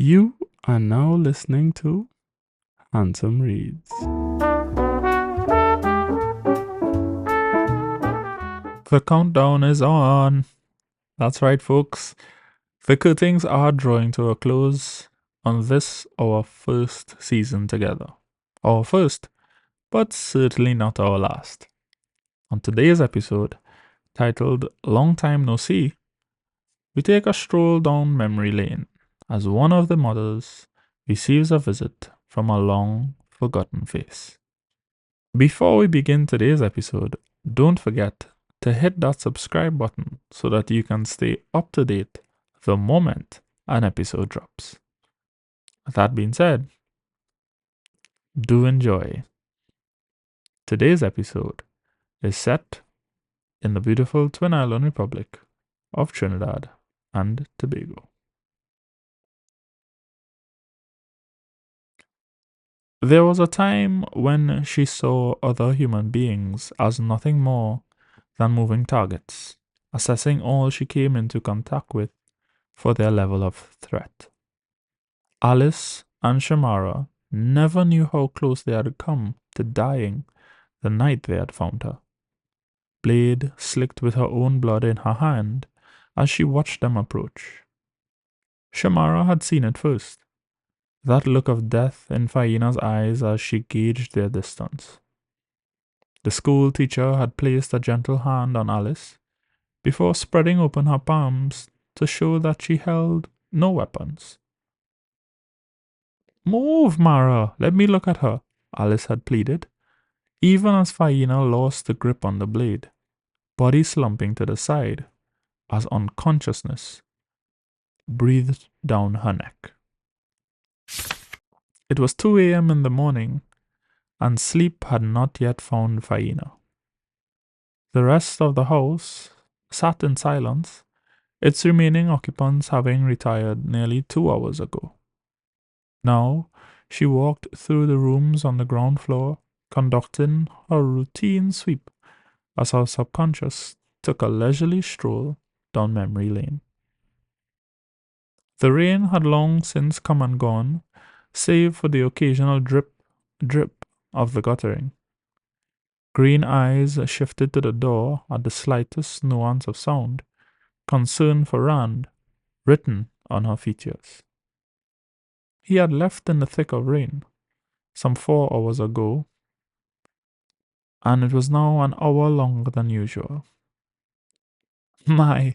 You are now listening to Handsome Reads. The countdown is on. That's right, folks. The curtains are drawing to a close on this, our first season together. Our first, but certainly not our last. On today's episode, titled Long Time No See, we take a stroll down memory lane as one of the mothers receives a visit from a long forgotten face. Before we begin today's episode, don't forget to hit that subscribe button so that you can stay up to date the moment an episode drops. That being said, do enjoy. Today's episode is set in the beautiful Twin Island Republic of Trinidad and Tobago. There was a time when she saw other human beings as nothing more than moving targets, assessing all she came into contact with for their level of threat. Alice and Shamara never knew how close they had come to dying the night they had found her. Blade slicked with her own blood in her hand as she watched them approach. Shamara had seen it first, that look of death in Faina's eyes as she gauged their distance. The school teacher had placed a gentle hand on Alice before spreading open her palms to show that she held no weapons. Move, Mara, let me look at her, Alice had pleaded, even as Faina lost the grip on the blade, body slumping to the side as unconsciousness breathed down her neck. It was 2 a.m. in the morning, and sleep had not yet found Faina. The rest of the house sat in silence, its remaining occupants having retired nearly 2 hours ago. Now, she walked through the rooms on the ground floor, conducting her routine sweep as her subconscious took a leisurely stroll down memory lane. The rain had long since come and gone, save for the occasional drip, drip of the guttering. Green eyes shifted to the door at the slightest nuance of sound, concern for Rand written on her features. He had left in the thick of rain some 4 hours ago, and it was now an hour longer than usual. My,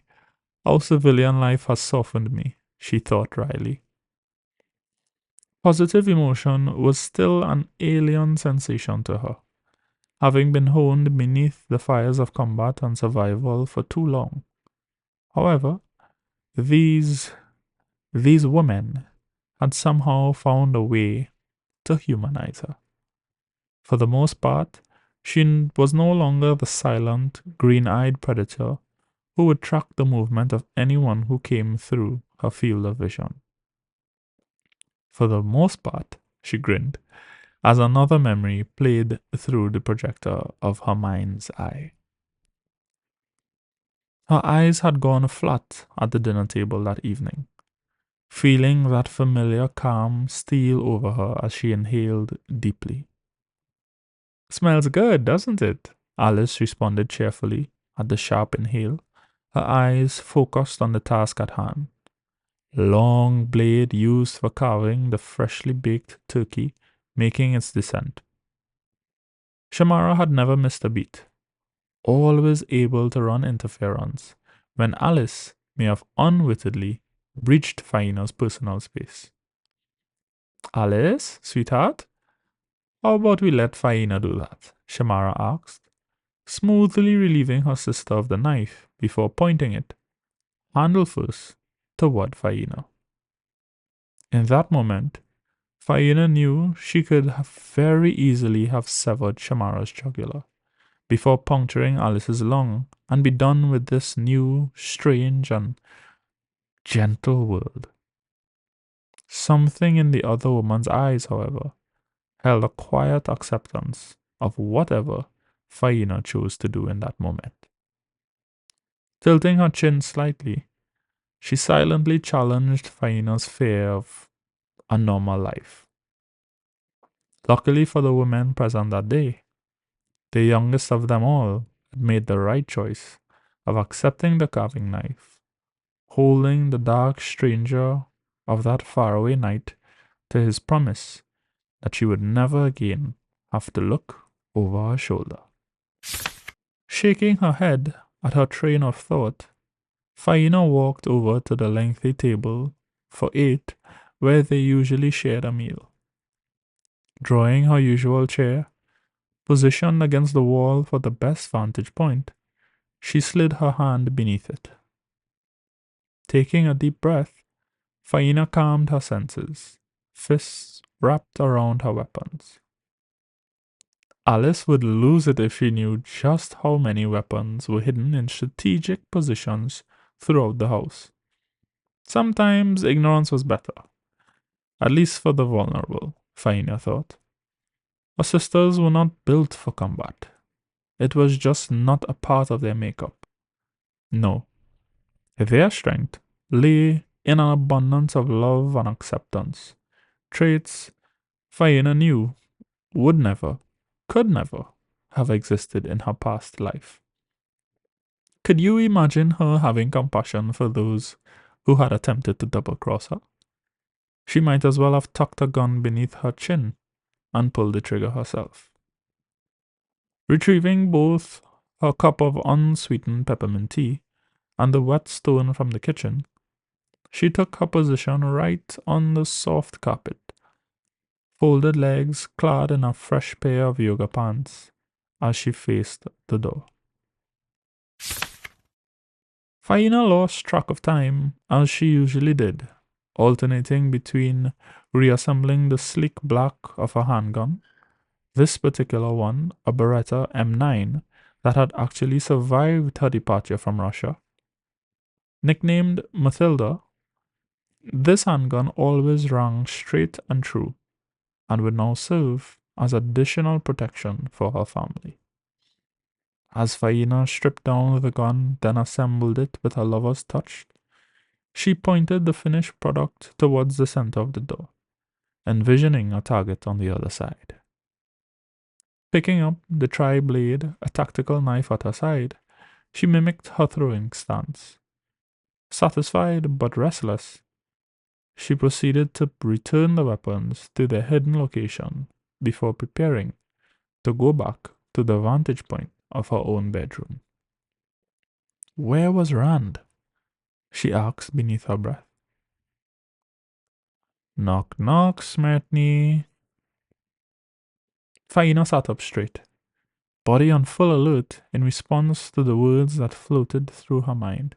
how civilian life has softened me, she thought wryly. Positive emotion was still an alien sensation to her, having been honed beneath the fires of combat and survival for too long. However, these women had somehow found a way to humanize her. For the most part, she was no longer the silent, green-eyed predator who would track the movement of anyone who came through her field of vision. For the most part, she grinned, as another memory played through the projector of her mind's eye. Her eyes had gone flat at the dinner table that evening, feeling that familiar calm steal over her as she inhaled deeply. Smells good, doesn't it? Alice responded cheerfully at the sharp inhale, her eyes focused on the task at hand. Long blade used for carving the freshly baked turkey making its descent. Shamara had never missed a beat, always able to run interference when Alice may have unwittingly breached Faina's personal space. Alice, sweetheart, how about we let Faina do that? Shamara asked, smoothly relieving her sister of the knife before pointing it, handle first, toward Faina. In that moment, Faina knew she could have very easily have severed Shamara's jugular before puncturing Alice's lung and be done with this new, strange, and gentle world. Something in the other woman's eyes, however, held a quiet acceptance of whatever Faina chose to do in that moment. Tilting her chin slightly, she silently challenged Faina's fear of a normal life. Luckily for the women present that day, the youngest of them all had made the right choice of accepting the carving knife, holding the dark stranger of that faraway night to his promise that she would never again have to look over her shoulder. Shaking her head at her train of thought, Faina walked over to the lengthy table for 8 where they usually shared a meal. Drawing her usual chair, positioned against the wall for the best vantage point, she slid her hand beneath it. Taking a deep breath, Faina calmed her senses, fists wrapped around her weapons. Alice would lose it if she knew just how many weapons were hidden in strategic positions throughout the house. Sometimes ignorance was better, at least for the vulnerable, Faina thought. Her sisters were not built for combat. It was just not a part of their makeup. No, their strength lay in an abundance of love and acceptance, traits Faina knew would never, could never have existed in her past life. Could you imagine her having compassion for those who had attempted to double cross her? She might as well have tucked a gun beneath her chin and pulled the trigger herself. Retrieving both her cup of unsweetened peppermint tea and the wet stone from the kitchen, she took her position right on the soft carpet, folded legs clad in a fresh pair of yoga pants as she faced the door. Faina lost track of time, as she usually did, alternating between reassembling the sleek black of a handgun, this particular one a Beretta M9 that had actually survived her departure from Russia. Nicknamed Matilda, this handgun always rang straight and true, and would now serve as additional protection for her family. As Faina stripped down the gun, then assembled it with her lover's touch, she pointed the finished product towards the center of the door, envisioning a target on the other side. Picking up the tri-blade, a tactical knife at her side, she mimicked her throwing stance. Satisfied but restless, she proceeded to return the weapons to their hidden location before preparing to go back to the vantage point of her own bedroom. Where was Rand? She asked beneath her breath. Knock, knock, Smartney. Faina sat up straight, body on full alert in response to the words that floated through her mind.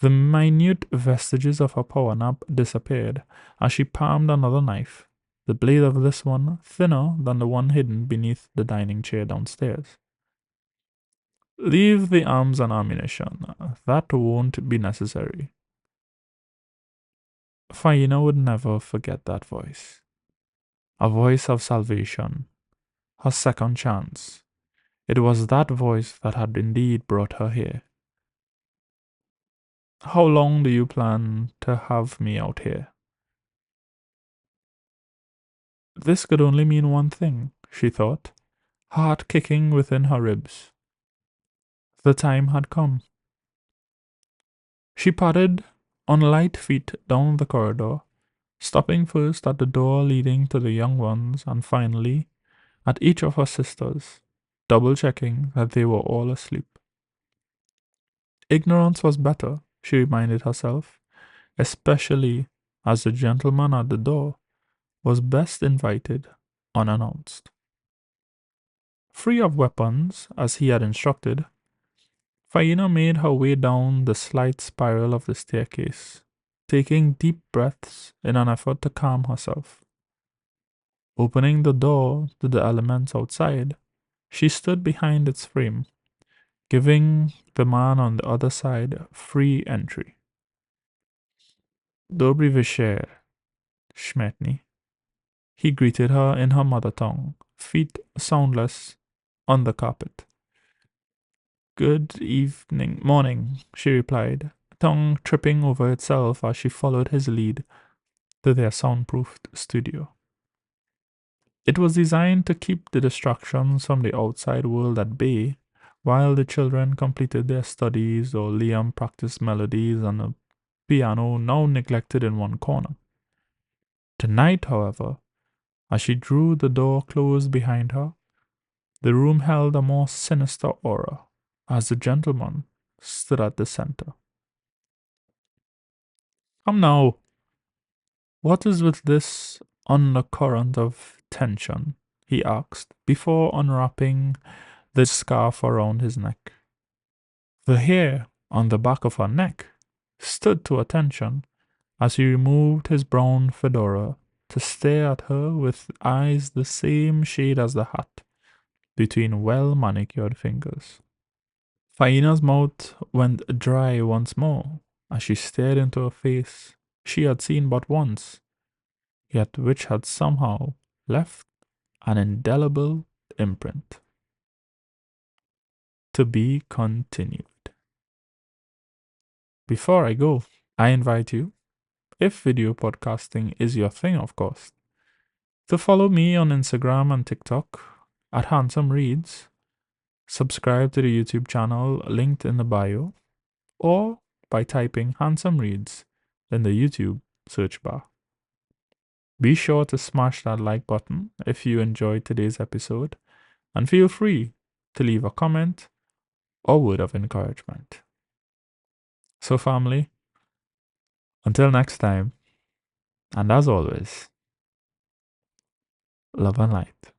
The minute vestiges of her power nap disappeared as she palmed another knife, the blade of this one thinner than the one hidden beneath the dining chair downstairs. Leave the arms and ammunition. That won't be necessary. Faina would never forget that voice. A voice of salvation, her second chance. It was that voice that had indeed brought her here. How long do you plan to have me out here? This could only mean one thing, she thought, heart kicking within her ribs. The time had come. She padded on light feet down the corridor, stopping first at the door leading to the young ones and finally at each of her sisters, double-checking that they were all asleep. Ignorance was better, she reminded herself, especially as the gentleman at the door was best invited unannounced. Free of weapons, as he had instructed, Faina made her way down the slight spiral of the staircase, taking deep breaths in an effort to calm herself. Opening the door to the elements outside, she stood behind its frame, giving the man on the other side free entry. Dobry večer, Smetny. He greeted her in her mother tongue, feet soundless on the carpet. Good morning, she replied, tongue tripping over itself as she followed his lead to their soundproofed studio. It was designed to keep the distractions from the outside world at bay while the children completed their studies or Liam practiced melodies on a piano now neglected in one corner. Tonight, however, as she drew the door closed behind her, the room held a more sinister aura as the gentleman stood at the center. Come now, what is with this undercurrent of tension? He asked, before unwrapping the scarf around his neck. The hair on the back of her neck stood to attention as he removed his brown fedora to stare at her with eyes the same shade as the hat between well manicured fingers. Faina's mouth went dry once more as she stared into a face she had seen but once, yet which had somehow left an indelible imprint. To be continued. Before I go, I invite you, if video podcasting is your thing, of course, to follow me on Instagram and TikTok at Handsome Reads, subscribe to the YouTube channel linked in the bio, or by typing Handsome Reads in the YouTube search bar. Be sure to smash that like button if you enjoyed today's episode, and feel free to leave a comment or word of encouragement. So, family, until next time, and as always, love and light.